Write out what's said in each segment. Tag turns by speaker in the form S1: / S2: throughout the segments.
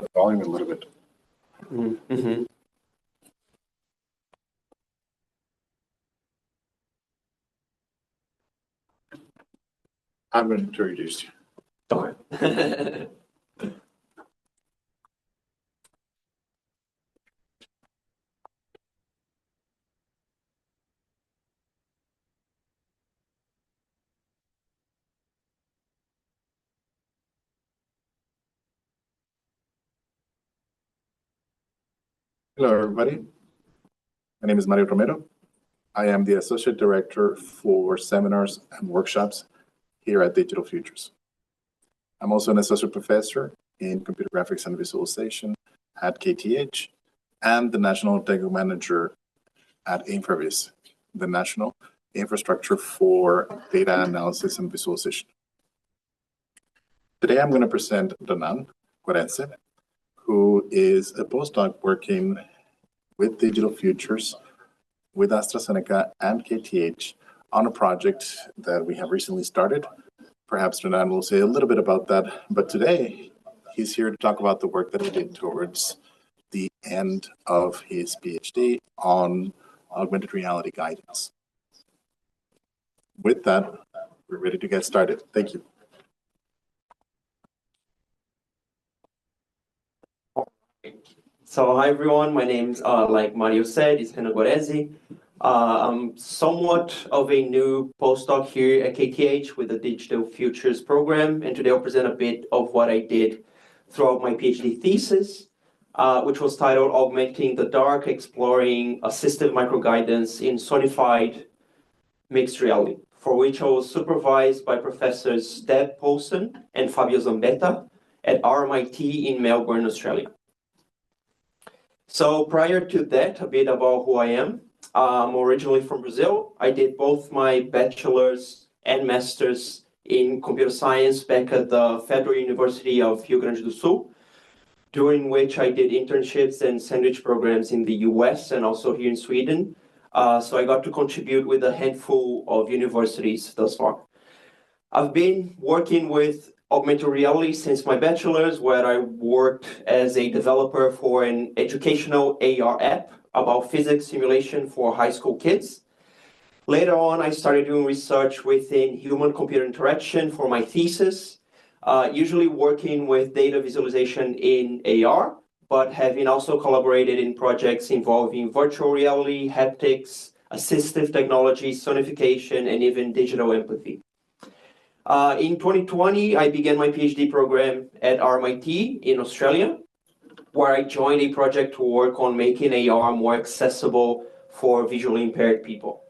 S1: the volume a little bit.
S2: Mm-hmm.
S1: I'm going to introduce you.
S2: Darn.
S1: Hello, everybody. My name is Mario Romero. I am the Associate Director for Seminars and Workshops here at Digital Futures. I'm also an Associate Professor in Computer Graphics and Visualization at KTH and the National Technical Manager at Infravis, the National Infrastructure for Data Analysis and Visualization. Today, I'm going to present Renan Guarese, who is a postdoc working with Digital Futures, with AstraZeneca and KTH on a project that we have recently started. Perhaps Renan will say a little bit about that, but today he's here to talk about the work that he did towards the end of his PhD on augmented reality guidance. With that, we're ready to get started. Thank you.
S2: So hi everyone, my name's like Mario said, it's Renan Guarese. I'm somewhat of a new postdoc here at KTH with the Digital Futures program, and today I'll present a bit of what I did throughout my PhD thesis, which was titled Augmenting the Dark, Exploring Assistive Microguidance in Sonified Mixed Reality, for which I was supervised by Professors Deb Paulson and Fabio Zambetta at RMIT in Melbourne, Australia. So prior to that, a bit about who I am. I'm originally from Brazil. I did both my bachelor's and master's in computer science back at the Federal University of Rio Grande do Sul, during which I did internships and sandwich programs in the US and also here in Sweden. So I got to contribute with a handful of universities thus far. I've been working with augmented reality since my bachelor's, where I worked as a developer for an educational AR app about physics simulation for high school kids. Later on, I started doing research within human-computer interaction for my thesis, usually working with data visualization in AR, but having also collaborated in projects involving virtual reality, haptics, assistive technology, sonification, and even digital empathy. In 2020, I began my PhD program at RMIT in Australia, where I joined a project to work on making AR more accessible for visually impaired people.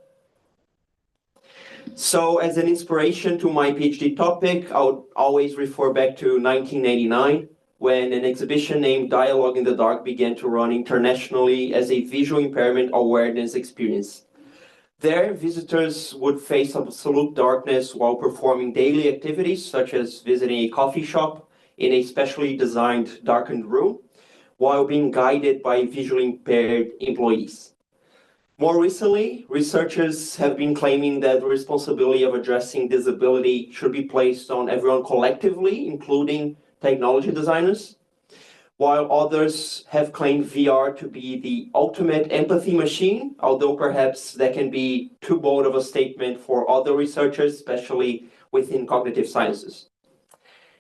S2: So as an inspiration to my PhD topic, I would always refer back to 1989, when an exhibition named Dialogue in the Dark began to run internationally as a visual impairment awareness experience. There, visitors would face absolute darkness while performing daily activities, such as visiting a coffee shop in a specially designed darkened room, while being guided by visually impaired employees. More recently, researchers have been claiming that the responsibility of addressing disability should be placed on everyone collectively, including technology designers, while others have claimed VR to be the ultimate empathy machine, although perhaps that can be too bold of a statement for other researchers, especially within cognitive sciences.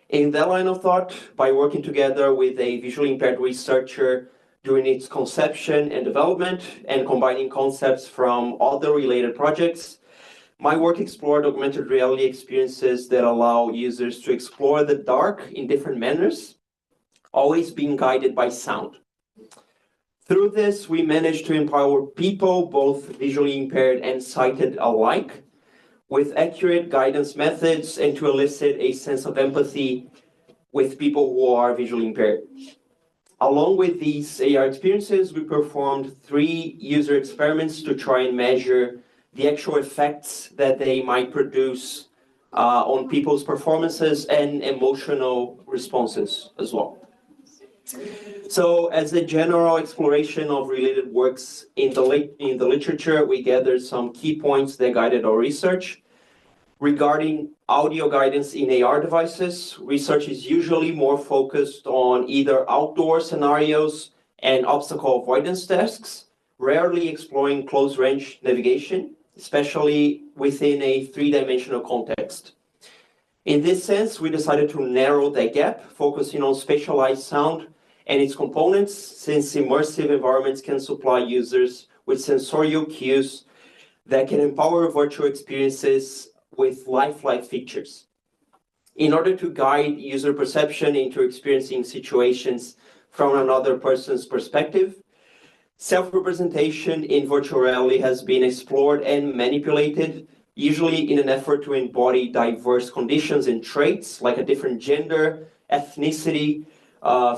S2: In that line of thought, by working together with a visually impaired researcher during its conception and development, and combining concepts from other related projects, my work explored augmented reality experiences that allow users to explore the dark in different manners, always being guided by sound. Through this, we managed to empower people, both visually impaired and sighted alike, with accurate guidance methods and to elicit a sense of empathy with people who are visually impaired. Along with these AR experiences, we performed 3 user experiments to try and measure the actual effects that they might produce on people's performances and emotional responses as well. So as a general exploration of related works in the literature, we gathered some key points that guided our research. Regarding audio guidance in AR devices, research is usually more focused on either outdoor scenarios and obstacle avoidance tasks, rarely exploring close-range navigation, especially within a three-dimensional context. In this sense, we decided to narrow that gap, focusing on spatialized sound and its components, since immersive environments can supply users with sensorial cues that can empower virtual experiences with lifelike features. In order to guide user perception into experiencing situations from another person's perspective, self-representation in virtual reality has been explored and manipulated, usually in an effort to embody diverse conditions and traits like a different gender, ethnicity,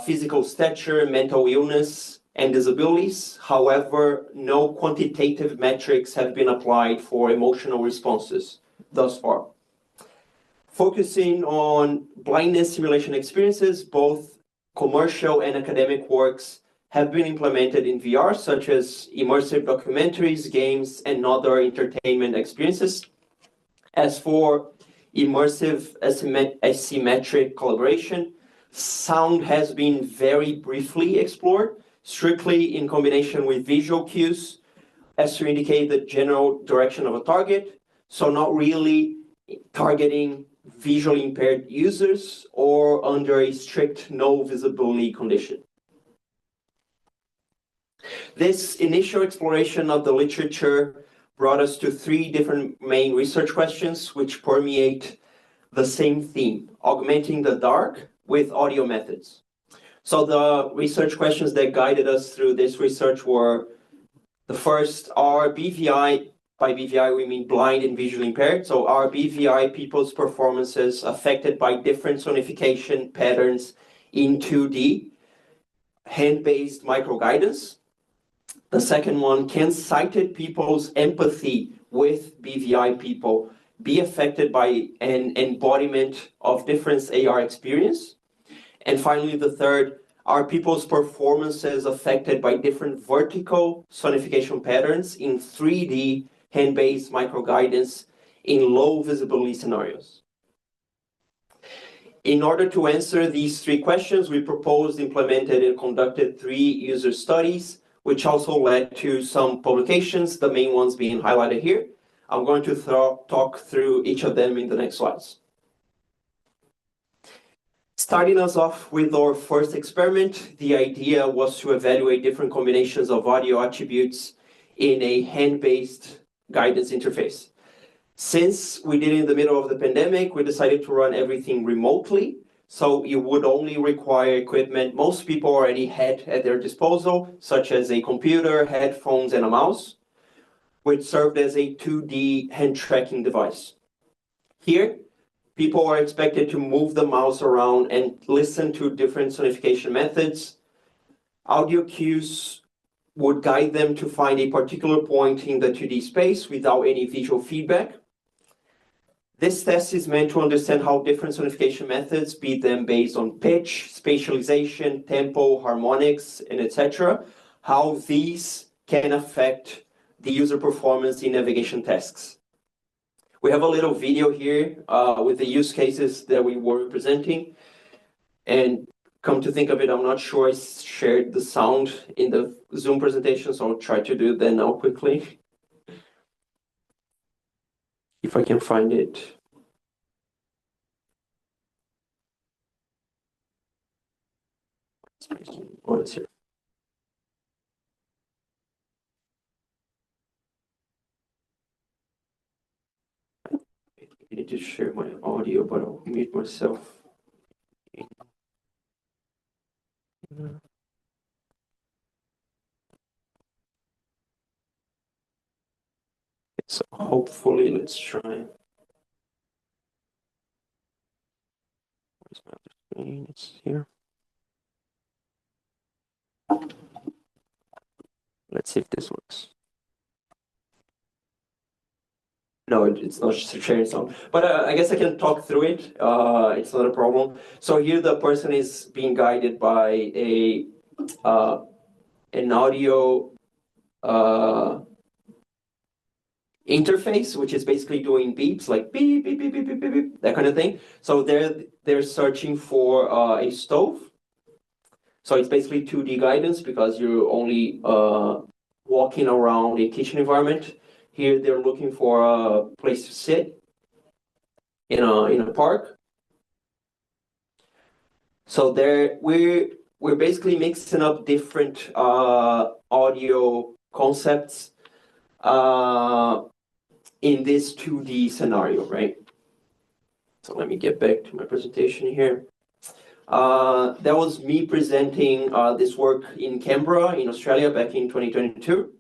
S2: physical stature, mental illness, and disabilities. However, no quantitative metrics have been applied for emotional responses thus far. Focusing on blindness simulation experiences, both commercial and academic works have been implemented in VR, such as immersive documentaries, games, and other entertainment experiences. As for immersive asymmetric collaboration, sound has been very briefly explored, strictly in combination with visual cues, as to indicate the general direction of a target, so not really targeting visually impaired users or under a strict no visibility condition. This initial exploration of the literature brought us to three different main research questions which permeate the same theme: augmenting the dark with audio methods. So the research questions that guided us through this research were: the first, are BVI, by BVI we mean blind and visually impaired, so are BVI people's performances affected by different sonification patterns in 2D, hand-based microguidance? The second one, can sighted people's empathy with BVI people be affected by an embodiment of different AR experience? And finally, the third, are people's performances affected by different vertical sonification patterns in 3D hand-based microguidance in low visibility scenarios? In order to answer these three questions, we proposed, implemented, and conducted 3 user studies, which also led to some publications, the main ones being highlighted here. I'm going to talk through each of them in the next slides. Starting us off with our first experiment, the idea was to evaluate different combinations of audio attributes in a hand-based guidance interface. Since we did it in the middle of the pandemic, we decided to run everything remotely, so you would only require equipment most people already had at their disposal, such as a computer, headphones, and a mouse, which served as a 2D hand tracking device. Here, people are expected to move the mouse around and listen to different sonification methods. Audio cues would guide them to find a particular point in the 2D space without any visual feedback. This test is meant to understand how different sonification methods, be them based on pitch, spatialization, tempo, harmonics, and etc., how these can affect the user performance in navigation tasks. We have a little video here with the use cases that we were presenting. And come to think of it, I'm not sure I shared the sound in the Zoom presentation, so I'll try to do that now quickly. If I can find it. Oh, it's here. I need to share my audio, but I'll mute myself. So hopefully, let's try. Where's my other screen? It's here. Let's see if this works. No, it's not sharing sound, but I guess I can talk through it. It's not a problem. So here the person is being guided by an audio interface, which is basically doing beeps, like beep, beep, beep, beep, beep, beep, beep, that kind of thing. So they're searching for a stove. So it's basically 2D guidance because you're only walking around a kitchen environment. Here they're looking for a place to sit in a park. So we're basically mixing up different audio concepts in this 2D scenario, right? So let me get back to my presentation here. That was me presenting this work in Canberra, in Australia, back in 2022.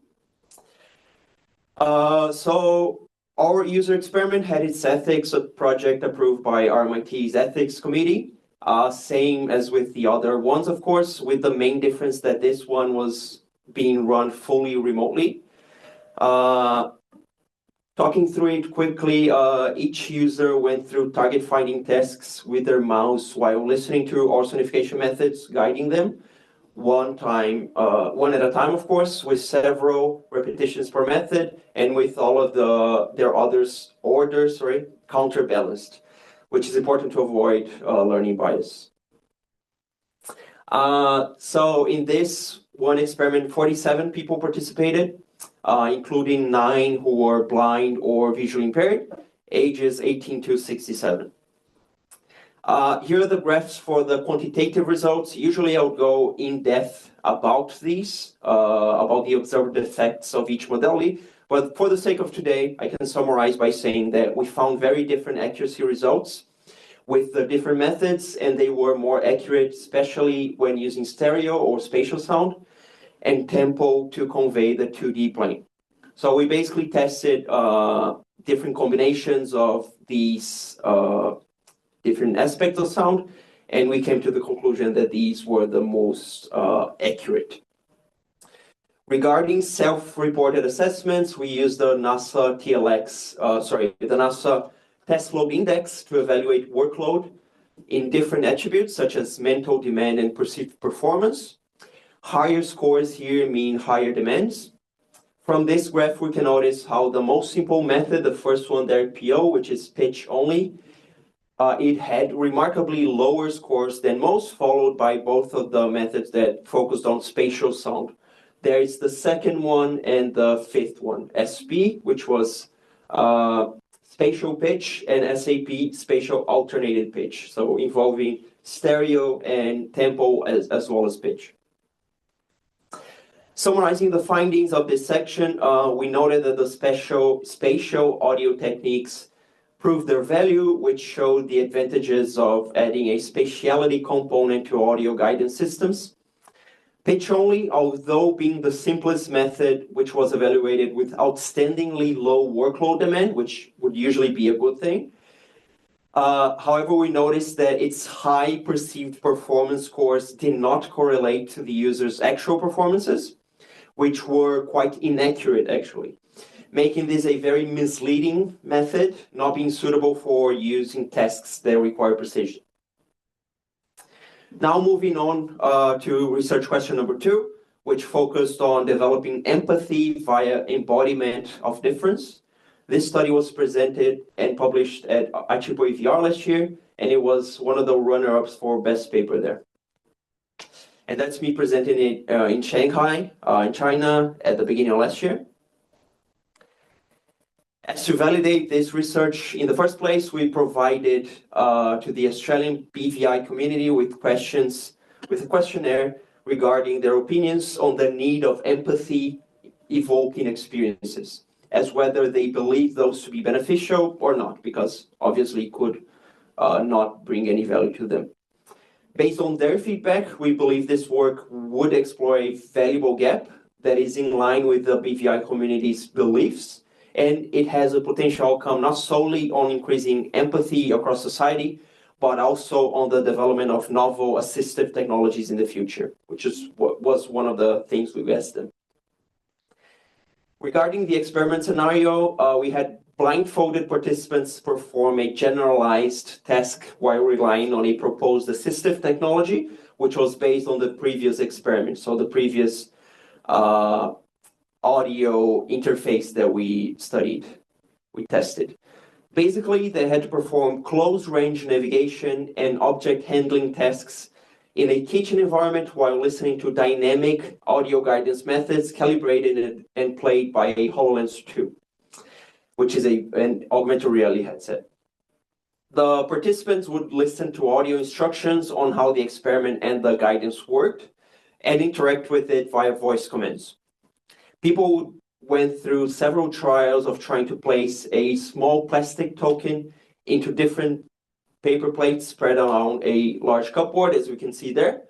S2: So our user experiment had its ethics project approved by RMIT's ethics committee, same as with the other ones, of course, with the main difference that this one was being run fully remotely. Talking through it quickly, each user went through target finding tasks with their mouse while listening to our sonification methods guiding them, one at a time, of course, with several repetitions per method, and with all of their orders counterbalanced, which is important to avoid learning bias. So in this one experiment, 47 people participated, including 9 who were blind or visually impaired, ages 18 to 67. Here are the graphs for the quantitative results. Usually I'll go in depth about these, about the observed effects of each modality, but for the sake of today, I can summarize by saying that we found very different accuracy results with the different methods, and they were more accurate, especially when using stereo or spatial sound, and tempo to convey the 2D plane. So we basically tested different combinations of these different aspects of sound, and we came to the conclusion that these were the most accurate. Regarding self-reported assessments, we used the NASA the NASA test load index to evaluate workload in different attributes such as mental demand and perceived performance. Higher scores here mean higher demands. From this graph, we can notice how the most simple method, the first one there, PO, which is pitch only, it had remarkably lower scores than most, followed by both of the methods that focused on spatial sound. There is the second one and the fifth one, SP, which was spatial pitch, and SAP, spatial alternated pitch, so involving stereo and tempo as well as pitch. Summarizing the findings of this section, we noted that the spatial audio techniques proved their value, which showed the advantages of adding a spatiality component to audio guidance systems. Pitch only, although being the simplest method, which was evaluated with outstandingly low workload demand, which would usually be a good thing. However, we noticed that its high perceived performance scores did not correlate to the user's actual performances, which were quite inaccurate, actually, making this a very misleading method, not being suitable for using tasks that require precision. Now moving on to research question number 2, which focused on developing empathy via embodiment of difference. This study was presented and published at IEEE last year, and it was one of the runner-ups for best paper there. And that's me presenting it in Shanghai, in China, at the beginning of last year. As to validate this research in the first place, we provided to the Australian BVI community with a questionnaire regarding their opinions on the need of empathy evoking experiences, as whether they believe those to be beneficial or not, because obviously it could not bring any value to them. Based on their feedback, we believe this work would explore a valuable gap that is in line with the BVI community's beliefs, and it has a potential outcome not solely on increasing empathy across society, but also on the development of novel assistive technologies in the future, which is what was one of the things we asked them. Regarding the experiment scenario, we had blindfolded participants perform a generalized task while relying on a proposed assistive technology, which was based on the previous experiment. So the previous audio interface that we tested. Basically, they had to perform close-range navigation and object handling tasks in a kitchen environment while listening to dynamic audio guidance methods calibrated and played by a HoloLens 2, which is an augmented reality headset. The participants would listen to audio instructions on how the experiment and the guidance worked and interact with it via voice commands. People went through several trials of trying to place a small plastic token into different paper plates spread around a large cupboard, as we can see there,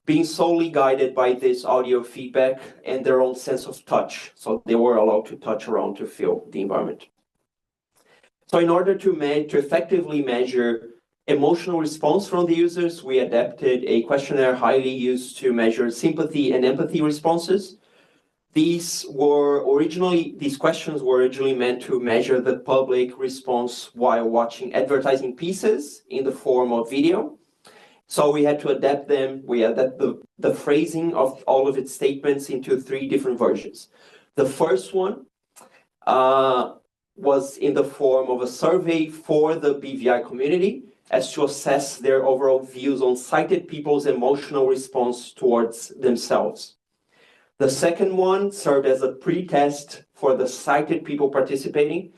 S2: being solely guided by this audio feedback and their own sense of touch. So they were allowed to touch around to feel the environment. So in order to effectively measure emotional response from the users, we adapted a questionnaire highly used to measure sympathy and empathy responses. These questions were originally meant to measure the public response while watching advertising pieces in the form of video. So we had to adapt them. We adapted the phrasing of all of its statements into 3 different versions. The first one was in the form of a survey for the BVI community as to assess their overall views on sighted people's emotional response towards themselves. The second one served as a pre-test for the sighted people participating,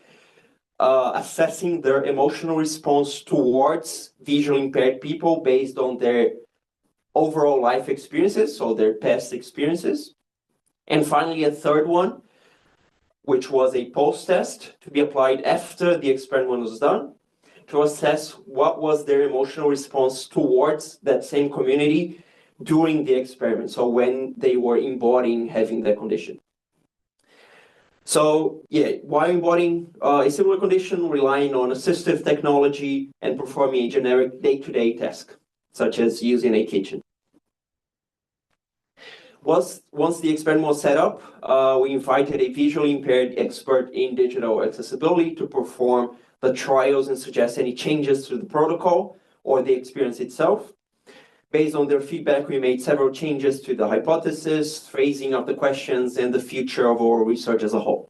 S2: assessing their emotional response towards visually impaired people based on their overall life experiences, so their past experiences. And finally, a third one, which was a post-test to be applied after the experiment was done, to assess what was their emotional response towards that same community during the experiment, so when they were embodying having that condition. So yeah, while embodying a similar condition, relying on assistive technology and performing a generic day-to-day task, such as using a kitchen. Once the experiment was set up, we invited a visually impaired expert in digital accessibility to perform the trials and suggest any changes to the protocol or the experience itself. Based on their feedback, we made several changes to the hypothesis, phrasing of the questions, and the future of our research as a whole.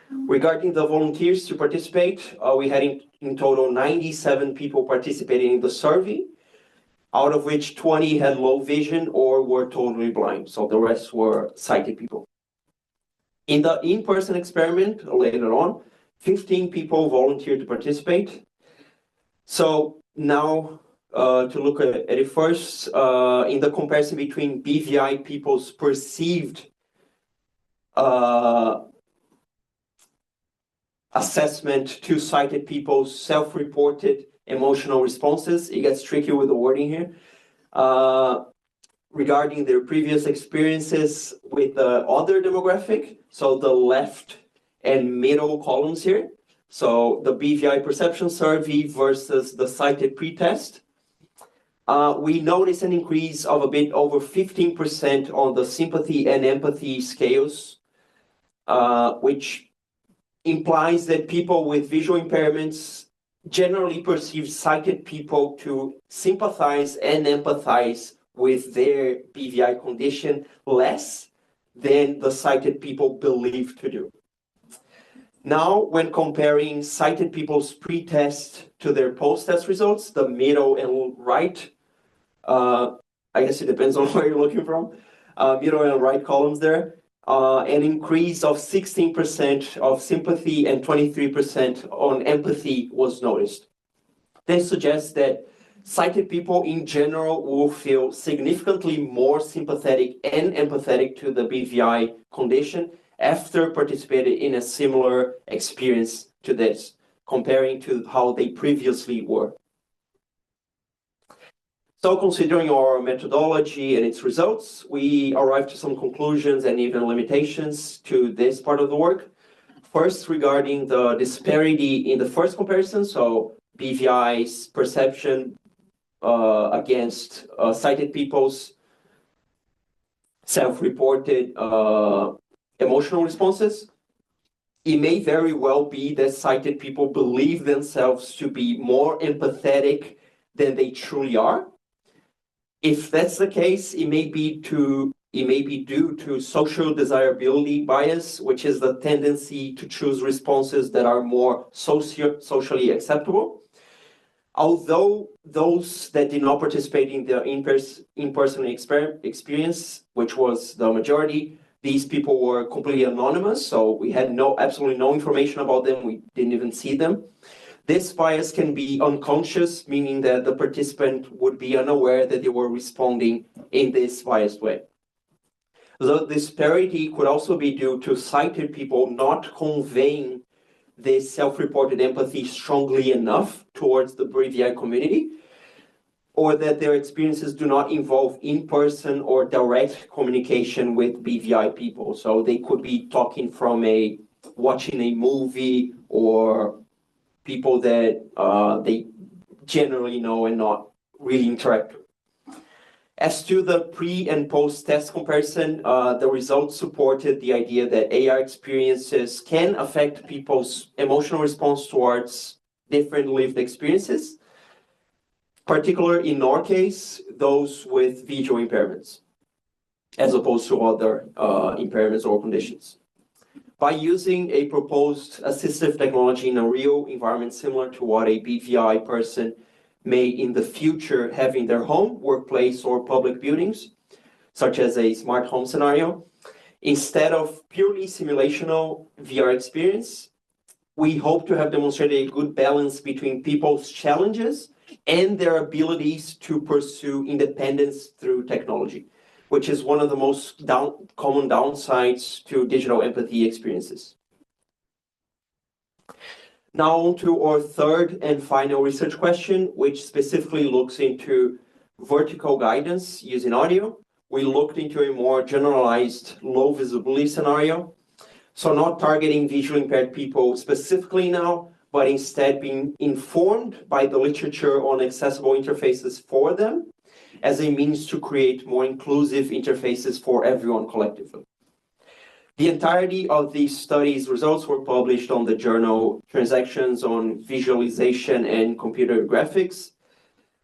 S2: Regarding the volunteers to participate, we had in total 97 people participating in the survey, out of which 20 had low vision or were totally blind, so the rest were sighted people. In the in-person experiment later on, 15 people volunteered to participate. So now, to look at it first, in the comparison between BVI people's perceived assessment to sighted people's self-reported emotional responses. It gets tricky with the wording here. Regarding their previous experiences with the other demographic, so the left and middle columns here. So the BVI perception survey versus the sighted pretest. We notice an increase of a bit over 15% on the sympathy and empathy scales, which implies that people with visual impairments generally perceive sighted people to sympathize and empathize with their BVI condition less than the sighted people believe to do. Now, when comparing sighted people's pre-test to their post-test results, the middle and right, I guess it depends on where you're looking from, middle and right columns there, an increase of 16% of sympathy and 23% on empathy was noticed. This suggests that sighted people in general will feel significantly more sympathetic and empathetic to the BVI condition after participating in a similar experience to this, comparing to how they previously were. So considering our methodology and its results, we arrived to some conclusions and even limitations to this part of the work. First, regarding the disparity in the first comparison, so BVI's perception against sighted people's self-reported emotional responses. It may very well be that sighted people believe themselves to be more empathetic than they truly are. If that's the case, it may be It may be due to social desirability bias, which is the tendency to choose responses that are more socially acceptable. Although those that did not participate in the in-person experience, which was the majority, these people were completely anonymous, so we had absolutely no information about them. We didn't even see them. This bias can be unconscious, meaning that the participant would be unaware that they were responding in this biased way. The disparity could also be due to sighted people not conveying this self-reported empathy strongly enough towards the BVI community, or that their experiences do not involve in-person or direct communication with BVI people. So they could be talking from watching a movie, or people that they generally know and not really interact with. As to the pre and post test comparison, the results supported the idea that AR experiences can affect people's emotional response towards different lived experiences, particularly in our case, those with visual impairments, as opposed to other impairments or conditions. By using a proposed assistive technology in a real environment similar to what a BVI person may in the future have in their home, workplace, or public buildings, such as a smart home scenario, instead of purely simulational VR experience, we hope to have demonstrated a good balance between people's challenges and their abilities to pursue independence through technology, which is one of the most common downsides to digital empathy experiences. Now on to our third and final research question, which specifically looks into vertical guidance using audio. We looked into a more generalized low visibility scenario. So not targeting visually impaired people specifically now, but instead being informed by the literature on accessible interfaces for them as a means to create more inclusive interfaces for everyone collectively. The entirety of these studies' results were published on the journal Transactions on Visualization and Computer Graphics.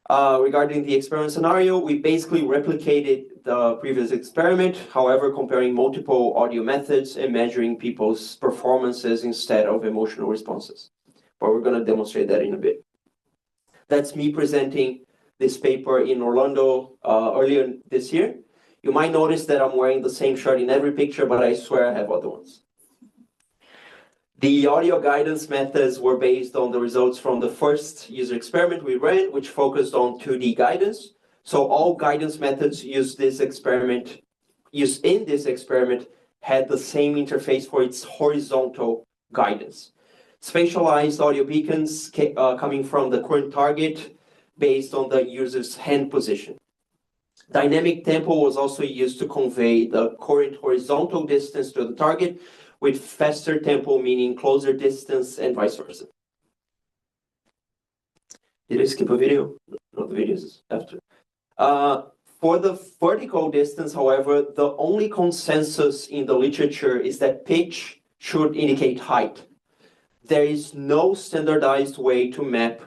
S2: Regarding the experiment scenario, we basically replicated the previous experiment, however, comparing multiple audio methods and measuring people's performances instead of emotional responses. But we're going to demonstrate that in a bit. That's me presenting this paper in Orlando earlier this year. You might notice that I'm wearing the same shirt in every picture, but I swear I have other ones. The audio guidance methods were based on the results from the first user experiment we ran, which focused on 2D guidance. So all guidance methods used in this experiment had the same interface for its horizontal guidance. Spatialized audio beacons coming from the current target based on the user's hand position. Dynamic tempo was also used to convey the current horizontal distance to the target, with faster tempo meaning closer distance and vice versa. Did I skip a video? No, the video is after. For the vertical distance, however, the only consensus in the literature is that pitch should indicate height. There is no standardized way to map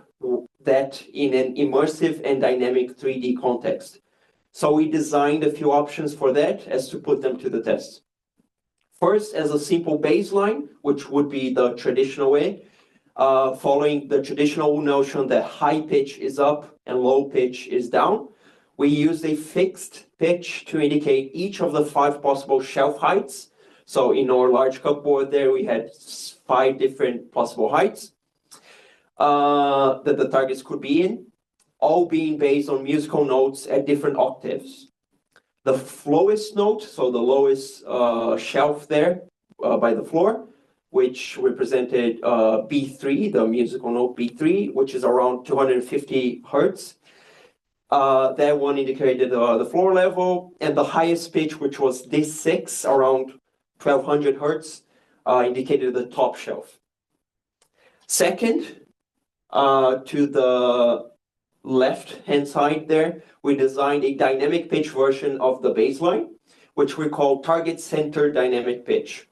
S2: that in an immersive and dynamic 3D context. So we designed a few options for that as to put them to the test. First, as a simple baseline, which would be the traditional way, following the traditional notion that high pitch is up and low pitch is down, we used a fixed pitch to indicate each of the 5 possible shelf heights. So in our large cupboard there, we had 5 different possible heights that the targets could be in, all being based on musical notes at different octaves. The lowest note, so the lowest shelf there by the floor, which represented B3, the musical note B3, which is around 250 hertz. That one indicated the floor level, and the highest pitch, which was D6, around 1200 hertz, indicated the top shelf. Second, to the left-hand side there, we designed a dynamic pitch version of the baseline, which we call target center dynamic pitch.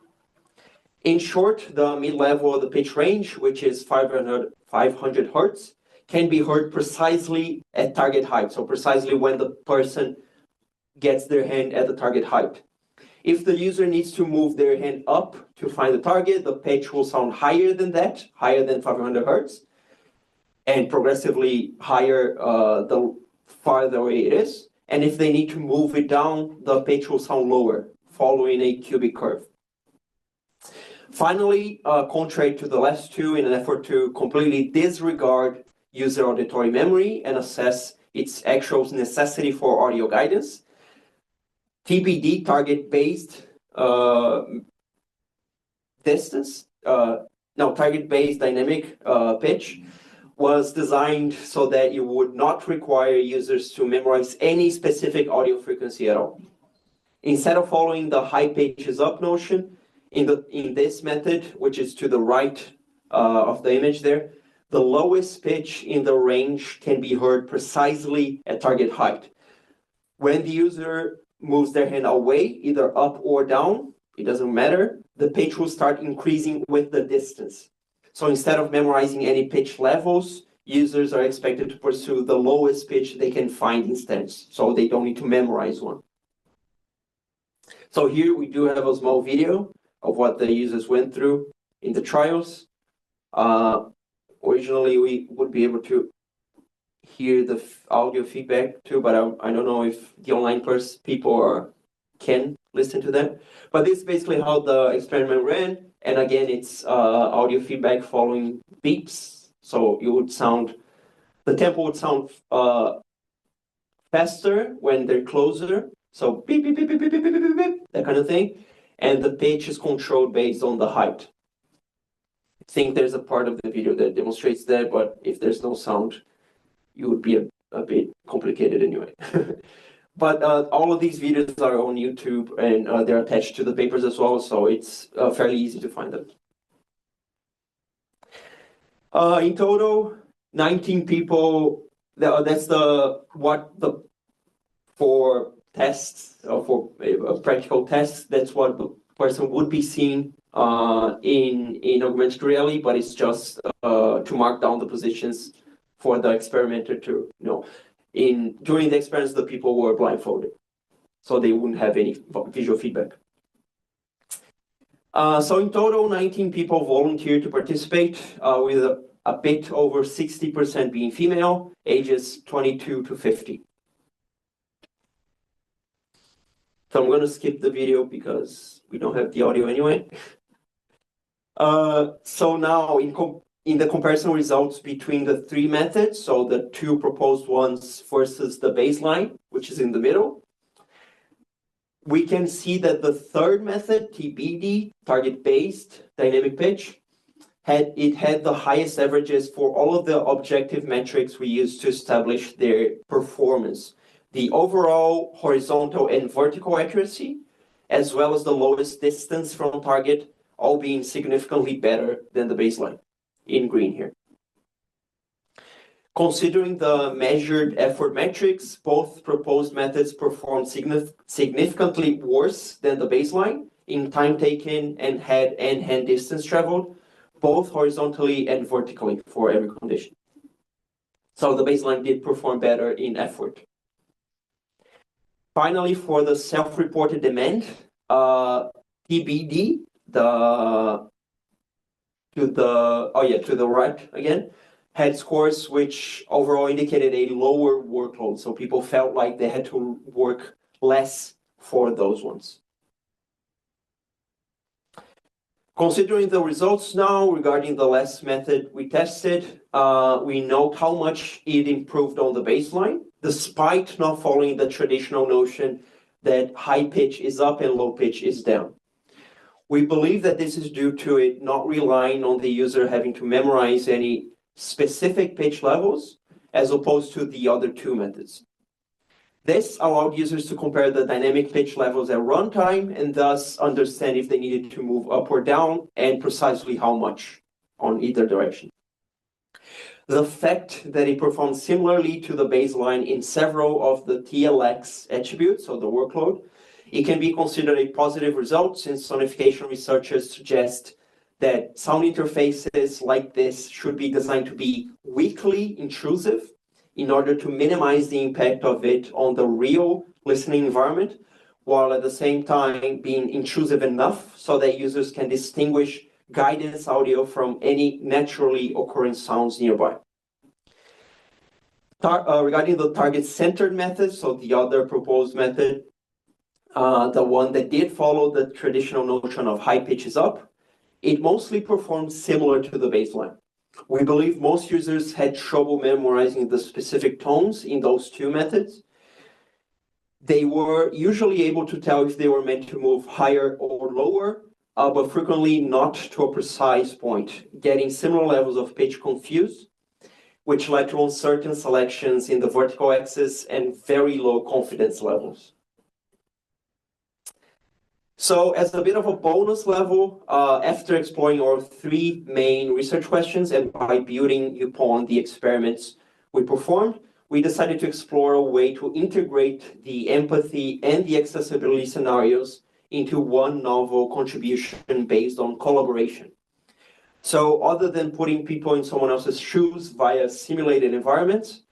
S2: In short, the mid-level of the pitch range, which is 500 hertz, can be heard precisely at target height, so precisely when the person gets their hand at the target height. If the user needs to move their hand up to find the target, the pitch will sound higher than that, higher than 500 hertz, and progressively higher the farther away it is. And if they need to move it down, the pitch will sound lower, following a cubic curve. Finally, contrary to the last two, in an effort to completely disregard user auditory memory and assess its actual necessity for audio guidance, TBD, target-based target-based dynamic pitch was designed so that you would not require users to memorize any specific audio frequency at all. Instead of following the high pitch is up notion, in this method, which is to the right of the image there, the lowest pitch in the range can be heard precisely at target height. When the user moves their hand away, either up or down, it doesn't matter, the pitch will start increasing with the distance. So instead of memorizing any pitch levels, users are expected to pursue the lowest pitch they can find instead, so they don't need to memorize one. So here we do have a small video of what the users went through in the trials. Originally, we would be able to hear the audio feedback too, but I don't know if the online people can listen to that. But this is basically how the experiment ran. And again, it's audio feedback following beeps. So it would sound, the tempo would sound faster when they're closer. So beep, beep, beep, beep, beep, beep, beep, beep, beep, that kind of thing. And the pitch is controlled based on the height. I think there's a part of the video that demonstrates that, but if there's no sound, it would be a bit complicated anyway. But all of these videos are on YouTube, and they're attached to the papers as well, so it's fairly easy to find them. In total, 19 people, that's for tests, for practical tests, that's what the person would be seeing in augmented reality, but it's just to mark down the positions for the experimenter to know. During the experiments, the people were blindfolded, so they wouldn't have any visual feedback. So in total, 19 people volunteered to participate, with a bit over 60% being female, ages 22 to 50. So I'm going to skip the video because we don't have the audio anyway. So now in the comparison results between the three methods, so the two proposed ones versus the baseline, which is in the middle, we can see that the third method, TBD, target-based dynamic pitch, had the highest averages for all of the objective metrics we use to establish their performance. The overall horizontal and vertical accuracy, as well as the lowest distance from target, all being significantly better than the baseline, in green here. Considering the measured effort metrics, both proposed methods performed significantly worse than the baseline in time taken and head and hand distance traveled, both horizontally and vertically for every condition. So the baseline did perform better in effort. Finally, for the self-reported demand, TBD, to the right again, had scores which overall indicated a lower workload. So people felt like they had to work less for those ones. Considering the results now regarding the last method we tested, we note how much it improved on the baseline, despite not following the traditional notion that high pitch is up and low pitch is down. We believe that this is due to it not relying on the user having to memorize any specific pitch levels, as opposed to the other two methods. This allowed users to compare the dynamic pitch levels at runtime and thus understand if they needed to move up or down and precisely how much on either direction. The fact that it performs similarly to the baseline in several of the TLX attributes, so the workload, it can be considered a positive result since sonification researchers suggest that sound interfaces like this should be designed to be weakly intrusive in order to minimize the impact of it on the real listening environment, while at the same time being intrusive enough so that users can distinguish guidance audio from any naturally occurring sounds nearby. Regarding the target-centered method, so the other proposed method, the one that did follow the traditional notion of high pitches up, it mostly performed similar to the baseline. We believe most users had trouble memorizing the specific tones in those two methods. They were usually able to tell if they were meant to move higher or lower, but frequently not to a precise point, getting similar levels of pitch confused, which led to uncertain selections in the vertical axis and very low confidence levels. So as a bit of a bonus level, after exploring our three main research questions and by building upon the experiments we performed, we decided to explore a way to integrate the empathy and the accessibility scenarios into one novel contribution based on collaboration. So other than putting people in someone else's shoes via simulated environments,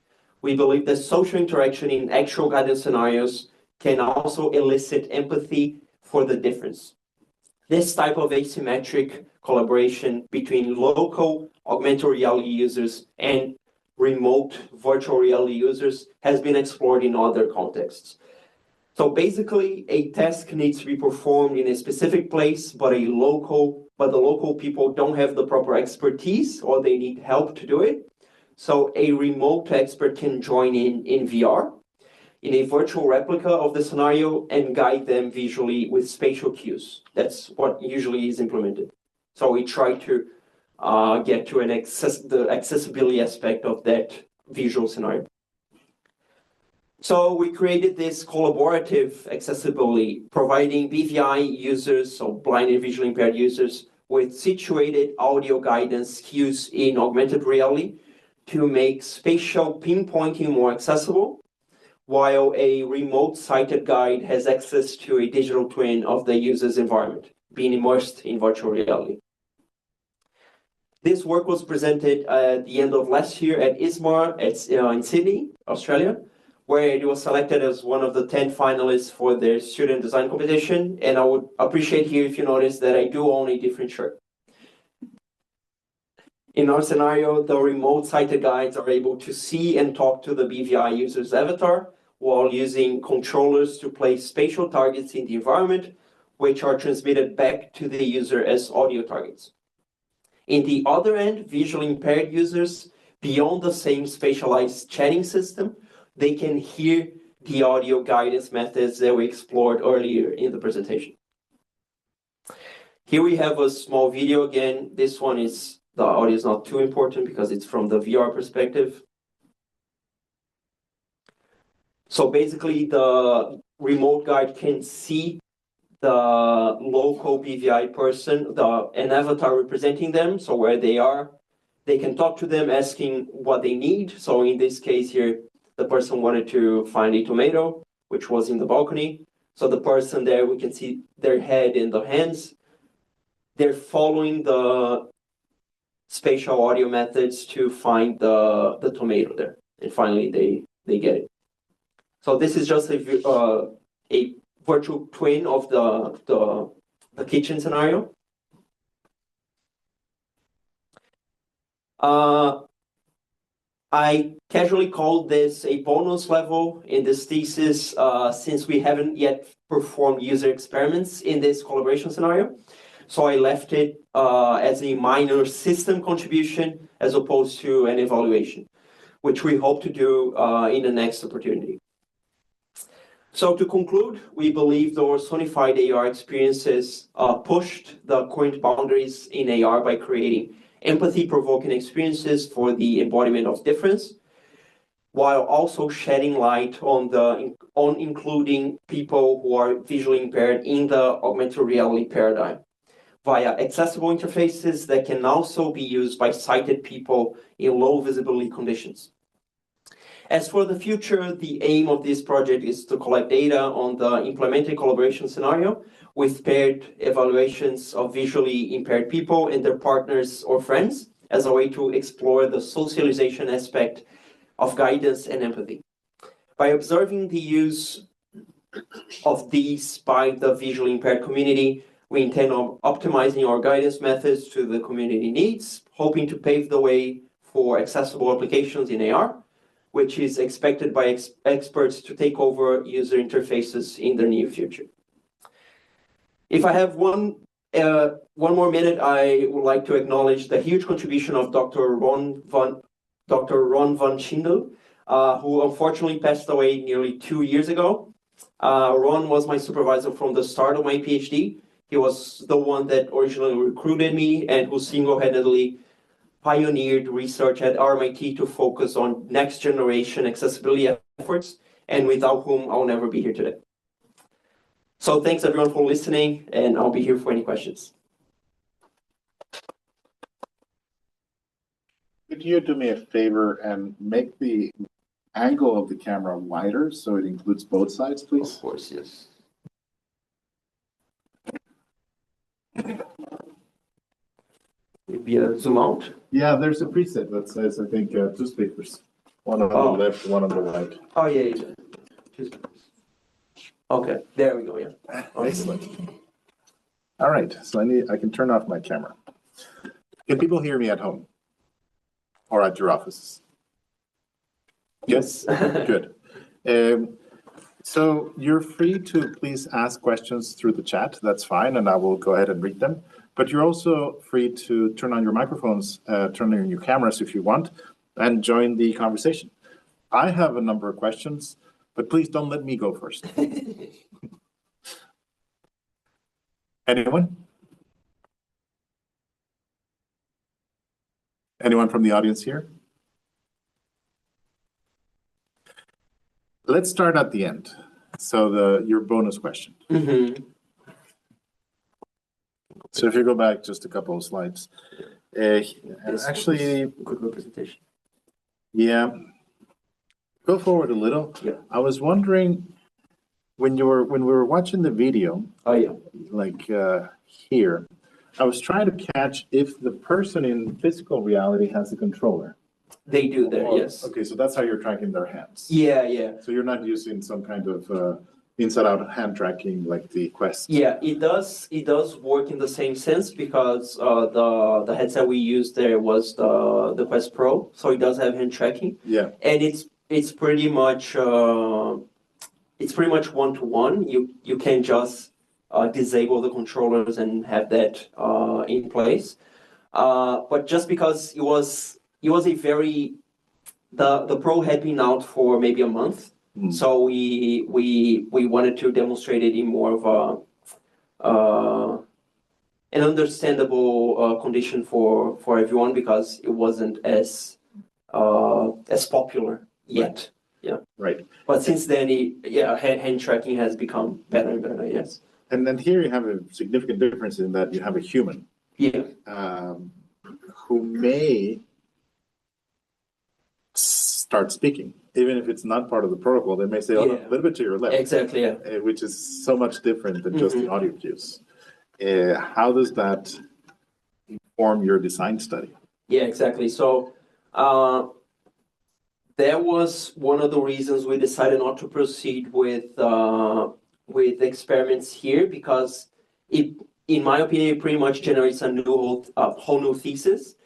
S2: we believe that social interaction in actual guidance scenarios can also elicit empathy for the difference. This type of asymmetric collaboration between local augmented reality users and remote virtual reality users has been explored in other contexts. So basically, a task needs to be performed in a specific place, but the local people don't have the proper expertise or they need help to do it. So a remote expert can join in VR, in a virtual replica of the scenario, and guide them visually with spatial cues. That's what usually is implemented. So we try to get to the accessibility aspect of that visual scenario. So we created this collaborative accessibility, providing BVI users, so blind and visually impaired users, with situated audio guidance cues in augmented reality to make spatial pinpointing more accessible, while a remote sighted guide has access to a digital twin of the user's environment, being immersed in virtual reality. This work was presented at the end of last year at ISMAR in Sydney, Australia, where it was selected as one of the 10 finalists for their student design competition. And I would appreciate here if you notice that I do own a different shirt. In our scenario, the remote sighted guides are able to see and talk to the BVI user's avatar while using controllers to place spatial targets in the environment, which are transmitted back to the user as audio targets. In the other end, visually impaired users, beyond the same spatialized chatting system, they can hear the audio guidance methods that we explored earlier in the presentation. Here we have a small video again. This one is, the audio is not too important because it's from the VR perspective. So basically the remote guide can see the local BVI person, an avatar representing them, so where they are. They can talk to them asking what they need. So in this case here, the person wanted to find a tomato, which was in the balcony. So the person there, we can see their head and the hands. They're following the spatial audio methods to find the tomato there. And finally, they get it. So this is just a virtual twin of the kitchen scenario. I casually called this a bonus level in this thesis since we haven't yet performed user experiments in this collaboration scenario. So I left it as a minor system contribution as opposed to an evaluation, which we hope to do in the next opportunity. So to conclude, we believe our sonified AR experiences pushed the current boundaries in AR by creating empathy-provoking experiences for the embodiment of difference, while also shedding light on including people who are visually impaired in the augmented reality paradigm via accessible interfaces that can also be used by sighted people in low visibility conditions. As for the future, the aim of this project is to collect data on the implemented collaboration scenario with paired evaluations of visually impaired people and their partners or friends as a way to explore the socialization aspect of guidance and empathy. By observing the use of these by the visually impaired community, we intend on optimizing our guidance methods to the community needs, hoping to pave the way for accessible applications in AR, which is expected by experts to take over user interfaces in the near future. If I have one more minute, I would like to acknowledge the huge contribution of Dr. Ron van Schindel, who unfortunately passed away nearly 2 years ago. Ron was my supervisor from the start of my PhD. He was the one that originally recruited me and who single-handedly pioneered research at RMIT to focus on next-generation accessibility efforts, and without whom I'll never be here today. So thanks everyone for listening, and I'll be here for any questions.
S1: Could you do me a favor and make the angle of the camera wider so it includes both sides, please?
S2: Of course, yes. Maybe a zoom out?
S1: Yeah, there's a preset that says, I think, 2 speakers. One on the left, one on the right.
S2: Oh, yeah, yeah. 2 speakers. Okay, there we go, yeah.
S1: Excellent. All right, so I can turn off my camera. Can people hear me at home or at your offices? Yes, good. So you're free to please ask questions through the chat. That's fine, and I will go ahead and read them. But you're also free to turn on your microphones, turn on your cameras if you want, and join the conversation. I have a number of questions, but please don't let me go first. Anyone? Anyone from the audience here? Let's start at the end. So your bonus question.
S2: Mm-hmm.
S1: So if you go back just a couple of slides, actually,
S2: good representation.
S1: Yeah, go forward a little.
S2: Yeah.
S1: I was wondering when we were watching the video.
S2: Oh yeah.
S1: Like here, I was trying to catch if the person in physical reality has a controller.
S2: They do there, yes.
S1: Okay, so that's how you're tracking their hands.
S2: Yeah, yeah.
S1: So you're not using some kind of inside-out hand tracking like the Quest.
S2: Yeah, it does work in the same sense because the headset we used there was the Quest Pro, so it does have hand tracking.
S1: Yeah.
S2: And it's pretty much one-to-one. You can just disable the controllers and have that in place. But just because it was a very the Pro had been out for maybe a month. So we wanted to demonstrate it in more of an understandable condition for everyone because it wasn't as popular yet. Yeah.
S1: Right.
S2: But since then, hand tracking has become better and better. Yes.
S1: And then here you have a significant difference in that you have a human.
S2: Yeah.
S1: Who may start speaking. Even if it's not part of the protocol, they may say, oh, no, a little bit to your left.
S2: Exactly, yeah.
S1: Which is so much different than just the audio cues. How does that inform your design study?
S2: Yeah, exactly. So that was one of the reasons we decided not to proceed with experiments here because it, in my opinion, it pretty much generates a whole new thesis.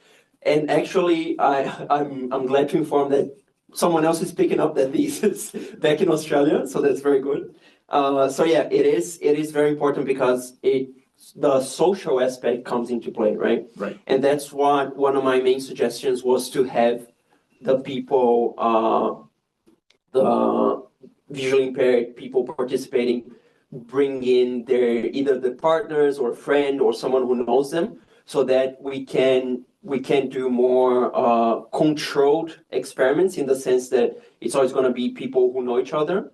S2: And actually, I'm glad to inform that someone else is picking up that thesis back in Australia, so that's very good. So yeah, it is very important because the social aspect comes into play, right?
S1: Right.
S2: And that's what one of my main suggestions was to have the people, the visually impaired people participating, bring in either the partners or a friend or someone who knows them, so that we can do more controlled experiments in the sense that it's always going to be people who know each other.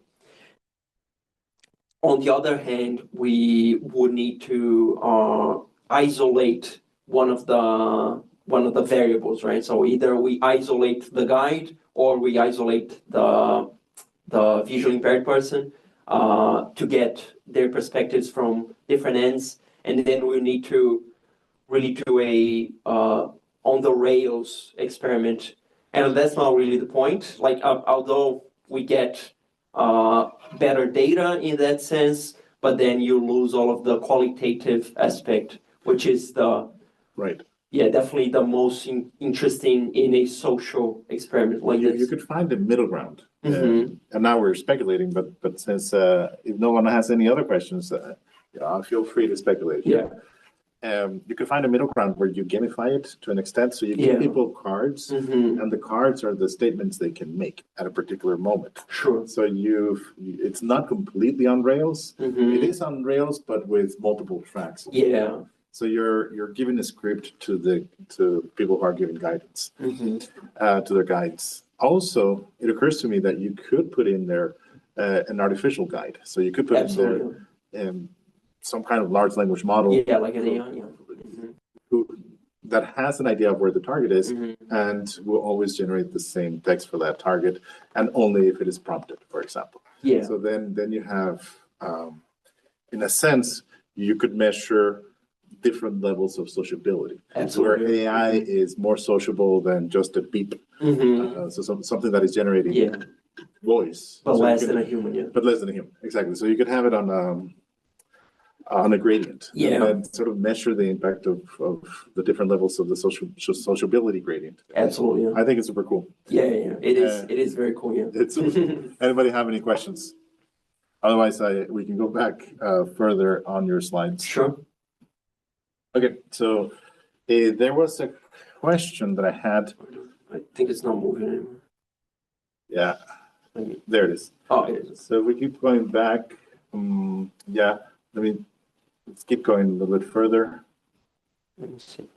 S2: On the other hand, we would need to isolate one of the variables, right? So either we isolate the guide or we isolate the visually impaired person to get their perspectives from different ends, and then we need to really do a on the rails experiment And that's not really the point. Like, although we get better data in that sense, but then you lose all of the qualitative aspect, which is the
S1: Right.
S2: yeah, definitely the most interesting in a social experiment like this.
S1: You could find a middle ground.
S2: Mhm.
S1: And now we're speculating, but since if no one has any other questions, feel free to speculate.
S2: Yeah.
S1: You can find a middle ground where you gamify it to an extent. So you give
S2: Yeah.
S1: people cards,
S2: Mhm.
S1: and the cards are the statements they can make at a particular moment.
S2: Sure.
S1: So it's not completely on rails.
S2: Mhm.
S1: It is on rails, but with multiple tracks.
S2: Yeah.
S1: So you're giving a script to people who are giving guidance
S2: Mhm.
S1: to their guides. Also, it occurs to me that you could put in there an artificial guide. So you could put
S2: Absolutely.
S1: in there some kind of large language model.
S2: Yeah, like an AI. Yeah. Mhm.
S1: That has an idea of where the target is
S2: Mhm.
S1: and will always generate the same text for that target, and only if it is prompted, for example.
S2: Yeah.
S1: So then you have, in a sense, you could measure different levels of sociability.
S2: Absolutely.
S1: Where AI is more sociable than just a beep.
S2: Mhm.
S1: So something that is generating
S2: Yeah.
S1: voice.
S2: But
S1: So
S2: less than a human. Yeah.
S1: but less than a human, exactly. So you could have it on a gradient,
S2: Yeah.
S1: and then sort of measure the impact of the different levels of the sociability gradient.
S2: Absolutely. Yeah.
S1: I think it's super cool.
S2: Yeah. Yeah. It is. It is very cool. Yeah.
S1: It's super cool. Anybody have any questions? Otherwise, we can go back further on your slides.
S2: Sure.
S1: Okay, so there was a question that I had.
S2: I think it's not moving anymore.
S1: Yeah,
S2: Maybe.
S1: there it is.
S2: Oh, it is.
S1: So we keep going back. Yeah, let's keep going a little bit further.
S2: Let me see.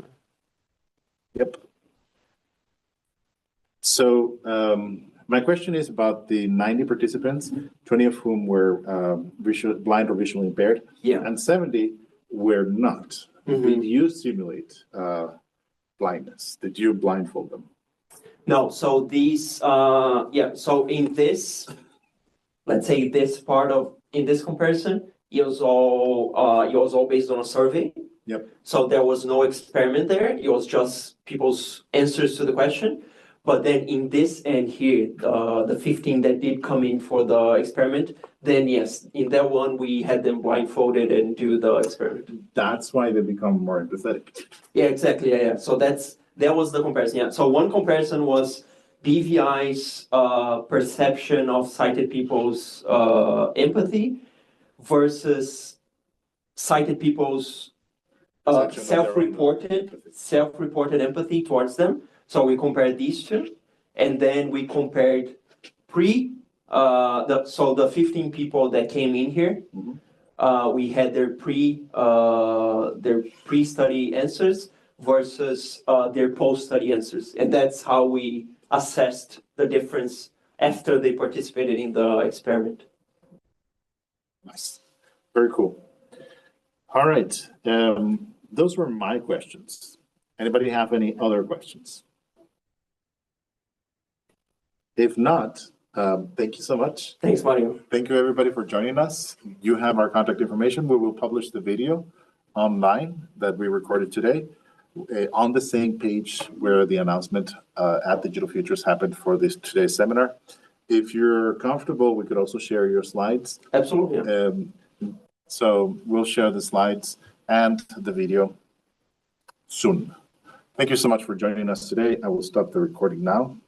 S1: Yep. So my question is about the 90 participants, 20 of whom were blind or visually impaired,
S2: Yeah.
S1: and 70 were not.
S2: Mhm.
S1: Did you simulate blindness? Did you blindfold them?
S2: No, so these, so in this, let's say this part of, in this comparison, it was all based on a survey.
S1: Yep.
S2: So there was no experiment there. It was just people's answers to the question. But then in this end here, the 15 that did come in for the experiment, then yes, in that one, we had them blindfolded and do the experiment.
S1: That's why they become more empathetic.
S2: Yeah, exactly. Yeah. So that was the comparison. Yeah. So one comparison was BVI's perception of sighted people's empathy versus sighted people's self-reported empathy towards them. So we compared these two, and then we compared the 15 people that came in here.
S1: Mhm.
S2: We had their pre-study answers versus their post-study answers, and that's how we assessed the difference after they participated in the experiment.
S1: Nice. Very cool. All right. Those were my questions. Anybody have any other questions? If not, thank you so much.
S2: Thanks, Mario.
S1: Thank you, everybody, for joining us. You have our contact information. We will publish the video online that we recorded today on the same page where the announcement at Digital Futures happened for today's seminar. If you're comfortable, we could also share your slides.
S2: Absolutely. Yeah.
S1: So we'll share the slides and the video soon. Thank you so much for joining us today. I will stop the recording now.